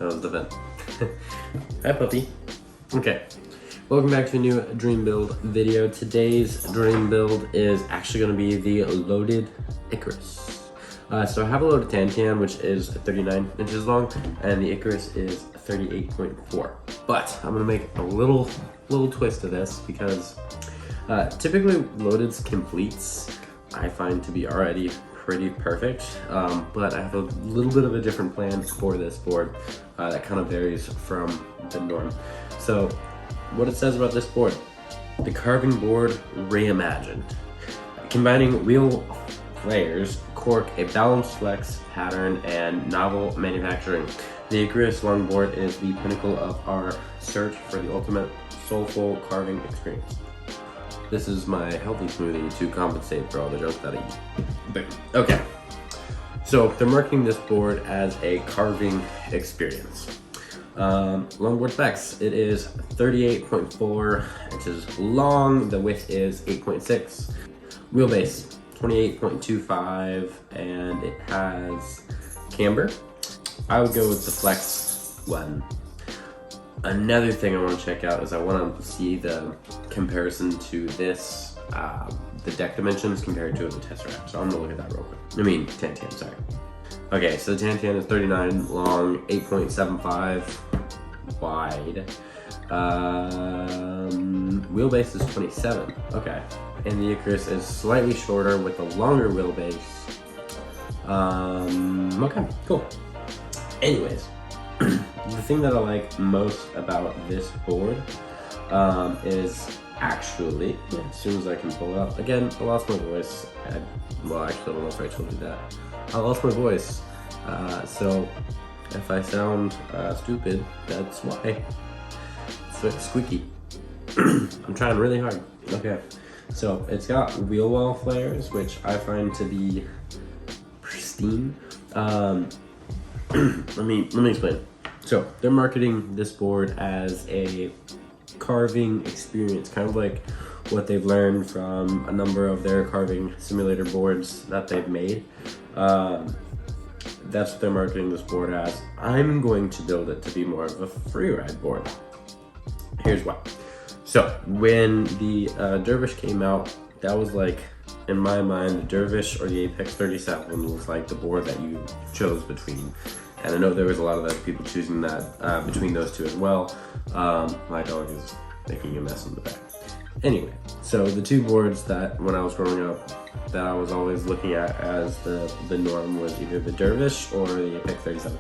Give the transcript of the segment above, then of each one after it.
That was the vent. Hi, puppy. Okay. Welcome back to a new dream build video. Today's dream build is actually going to be the loaded Icarus. So I have a loaded Tantan, which is 39 inches long, and the Icarus is 38.4. But I'm going to make a little twist to this because typically loaded completes I find to be already pretty perfect, but I have a little bit of a different plan for this board that kind of varies from the norm. So what it says about this board: the carving board reimagined, combining wheel flares, cork, a balanced flex pattern, and novel manufacturing. The Icarus longboard is the pinnacle of our search for the ultimate soulful carving experience. This is my healthy smoothie to compensate for all the junk that I eat. Okay, so they're marketing this board as a carving experience. Longboard specs: it is 38.4 inches long, the width is 8.6, wheelbase 28.25, and it has camber. I would go with the flex one. Another thing I want to check out is I want to see the comparison to this, the deck dimensions compared to the Tesseract. So I'm gonna look at that real quick. I mean, Tantan, sorry. Okay, so the Tantan is 39 long, 8.75 wide. Wheelbase is 27, okay. And the Icarus is slightly shorter with a longer wheelbase. Okay, cool. Anyways, the thing that I like most about this board is actually, as soon as I can pull it up, again, I lost my voice. Well, actually, I don't know if I told you that. I lost my voice. So if I sound stupid, that's why. So it's squeaky. I'm trying really hard. Okay, so it's got wheel well flares, which I find to be pristine. Let me explain. So they're marketing this board as a carving experience, kind of like what they've learned from a number of their carving simulator boards that they've made. That's what they're marketing this board as. I'm going to build it to be more of a Freeride board. Here's why. So when the Dervish came out, that was like, in my mind, the Dervish or the Apex 37 was like the board that you chose between. And I know there was a lot of other people choosing that between those two as well. My dog is making a mess in the back. Anyway, so the two boards that when I was growing up that I was always looking at as the norm was either the Dervish or the Apex 37.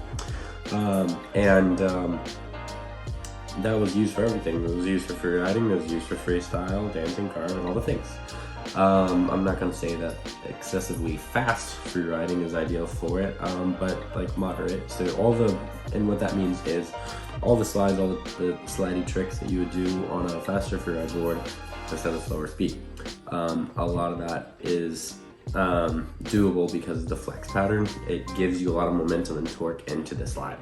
That was used for everything. It was used for free riding, it was used for freestyle, dancing, carving, all the things. I'm not gonna say that excessively fast free riding is ideal for it, but like moderate. So and what that means is all the slides, all the slidey tricks that you would do on a faster free ride board just at a slower speed. A lot of that is doable because of the flex pattern. It gives you a lot of momentum and torque into the slide.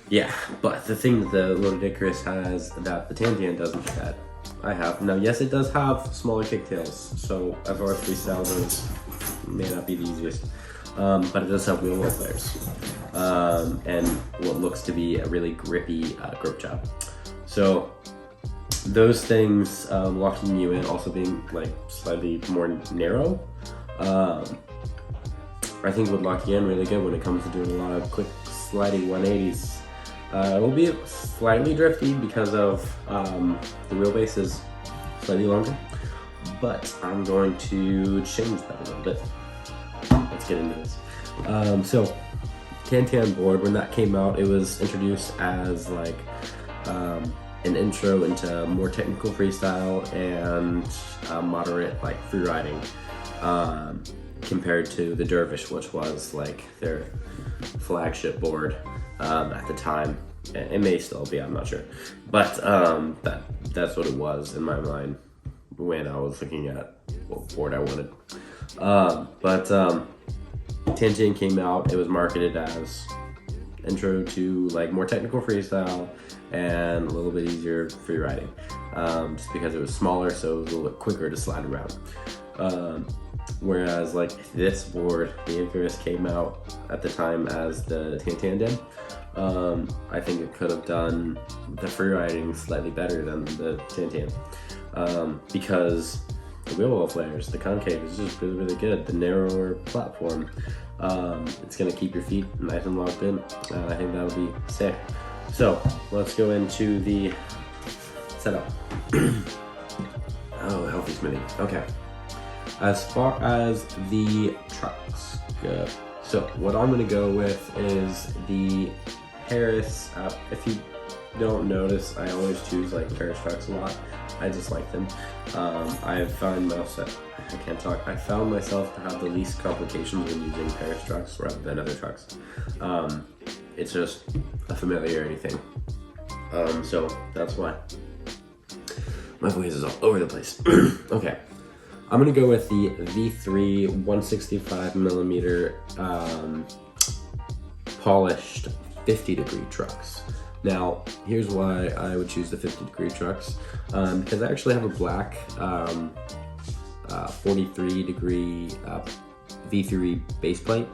Yeah, but the thing that the loaded Icarus has that the Tantan doesn't, that I have. Now, yes, it does have smaller kicktails, so as far as freestyle goes, may not be the easiest, but it does have wheel well flares, and what looks to be a really grippy grip job. So those things locking you in, also being like slightly more narrow, I think would lock you in really good when it comes to doing a lot of quick sliding 180s. It'll be slightly drifty because of the wheelbase is slightly longer, but I'm going to change that a little bit. Let's get into this. So Tantan board, when that came out, it was introduced as like an intro into more technical freestyle and moderate like free riding, compared to the Dervish, which was like their flagship board at the time. It may still be, I'm not sure, but that's what it was in my mind when I was looking at what board I wanted. But Tantan came out, it was marketed as intro to like more technical freestyle and a little bit easier free riding, just because it was smaller, so it was a little bit quicker to slide around. Whereas like this board, the Icarus, came out at the time as the Tantan did. I think it could have done the free riding slightly better than the Tantan, because the wheel well flares, the concave is just really, really good. The narrower platform, it's gonna keep your feet nice and locked in. I think that'll be sick. So let's go into the setup. Oh, healthy smitty. Okay. As far as the trucks go, so what I'm gonna go with is the Paris. If you don't notice, I always choose like Paris trucks a lot. I just like them. I found myself to have the least complications when using Paris trucks rather than other trucks. It's just a familiarity thing. So that's why my voice is all over the place. Okay, I'm gonna go with the V3 165 millimeter polished 50-degree trucks. Now, here's why I would choose the 50-degree trucks, because I actually have a black 43-degree V3 base plate.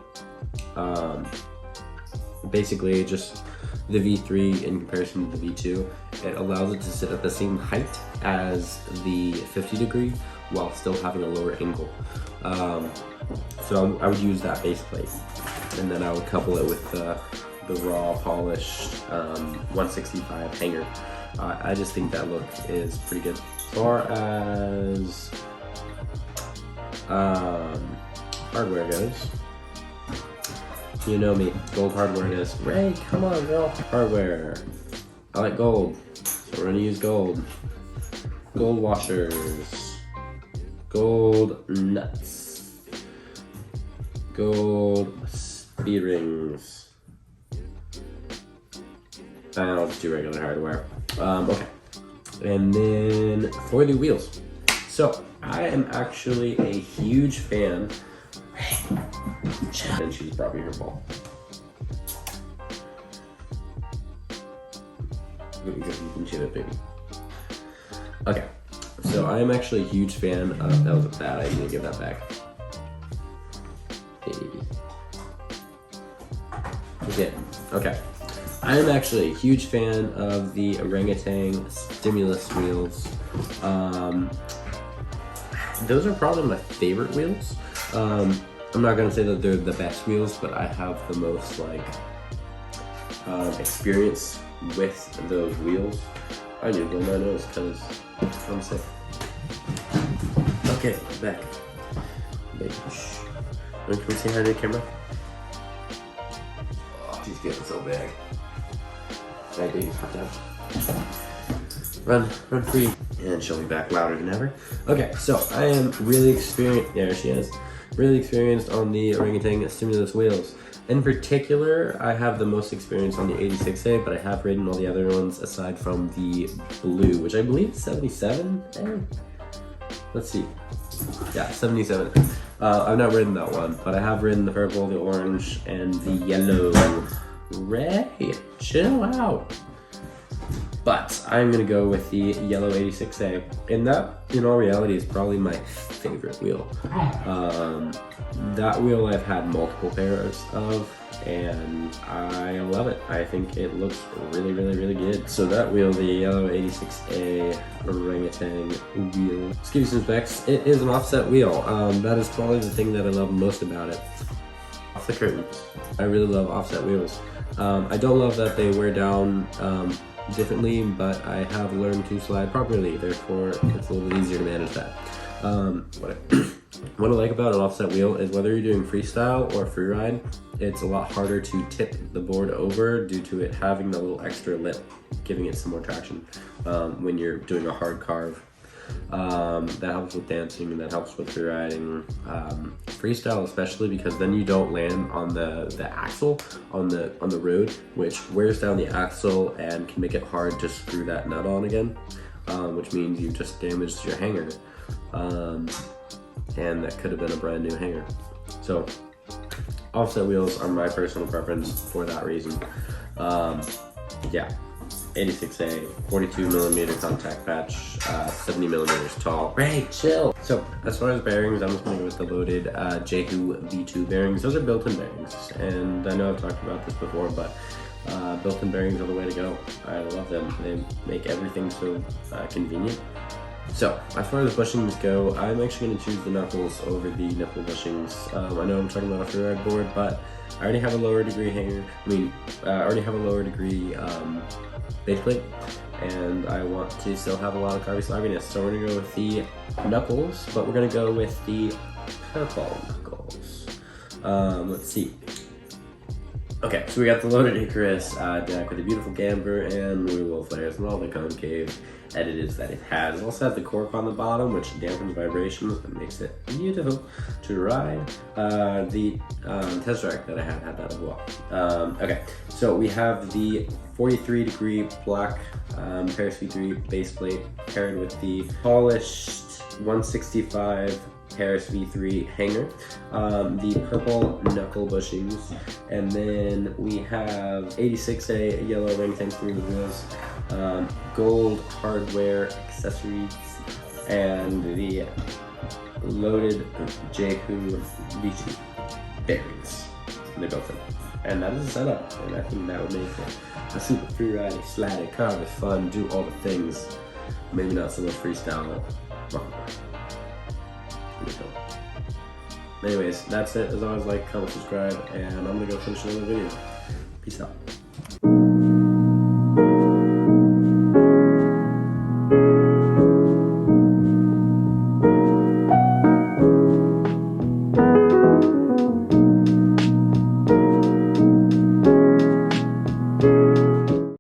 Basically, just the V3 in comparison to the V2, it allows it to sit at the same height as the 50-degree while still having a lower angle. So I would use that base plate, and then I would couple it with the raw polished 165 hanger. I just think that look is pretty good. As far as hardware goes, you know me, gold hardware it is. Ray, come on girl. Hardware, I like gold, so we're gonna use gold. Gold washers, gold nuts, gold speed rings. I'll just do regular hardware. Okay, and then for the wheels. So I am actually a huge fan. And she's probably her ball. You can shoot it, baby. Okay, so I am actually a huge fan of, that was a bad idea to give that back. Okay. I am actually a huge fan of the orangutan stimulus wheels. Those are probably my favorite wheels. I'm not gonna say that they're the best wheels, but I have the most like experience with those wheels. I need to blow my nose because I'm sick. Okay, back. Shh. Can we say hi to the camera? Oh, she's getting so big. I do. Run free. And she'll be back louder than ever. Okay, so I am really experienced. There she is. Really experienced on the orangutan stimulus wheels. In particular, I have the most experience on the 86A, but I have ridden all the other ones aside from the blue, which I believe is 77. Let's see. Yeah, 77. I've not ridden that one, but I have ridden the purple, the orange, and the yellow. Ray, chill out. But I'm gonna go with the yellow 86A, and that, in all reality, is probably my favorite wheel. That wheel I've had multiple pairs of, and I love it. I think it looks really, really, really good. So that wheel, the yellow 86A orangutan wheel, let's give you some specs. It is an offset wheel. That is probably the thing that I love most about it. Off the curtains. I really love offset wheels. I don't love that they wear down differently, but I have learned to slide properly, therefore it's a little bit easier to manage that. What I like about an offset wheel is whether you're doing freestyle or freeride, it's a lot harder to tip the board over due to it having the little extra lip, giving it some more traction when you're doing a hard carve. That helps with dancing, and that helps with freeriding. Freestyle especially, because then you don't land on the axle on the road, which wears down the axle and can make it hard to screw that nut on again, which means you just damaged your hanger, and that could have been a brand new hanger. So offset wheels are my personal preference for that reason. Yeah. 86A, 42mm contact patch, 70mm tall. Ray, chill! So, as far as bearings, I'm just gonna go with the loaded Jehu V2 bearings. Those are built-in bearings, and I know I've talked about this before, but built-in bearings are the way to go. I love them. They make everything so convenient. So, as far as bushings go, I'm actually going to choose the knuckles over the nipple bushings. I know I'm talking about a Freeride board, but I already have a lower degree hanger. I already have a lower degree base plate, and I want to still have a lot of carby sloppiness. So we're going to go with the knuckles, but we're going to go with the purple knuckles. Let's see. Okay, so we got the loaded Icarus deck with a beautiful camber and removal flares and all the concave editors that it has. It also has the cork on the bottom, which dampens vibrations and makes it beautiful to ride. The test track that I had that as well. Okay, so we have the 43-degree black Paris V3 base plate paired with the polished 165 Paris V3 hanger, the purple knuckle bushings, and then we have 86A yellow ring tank through wheels, gold hardware accessories, and the loaded Jehu V2 bearings. They're built in. And that is a setup, and I think that would make it a super free-riding, sliding car with fun, do all the things. Maybe not so much freestyle. Anyways, that's it. As always, like, comment, subscribe, and I'm gonna go finish another video. Peace out.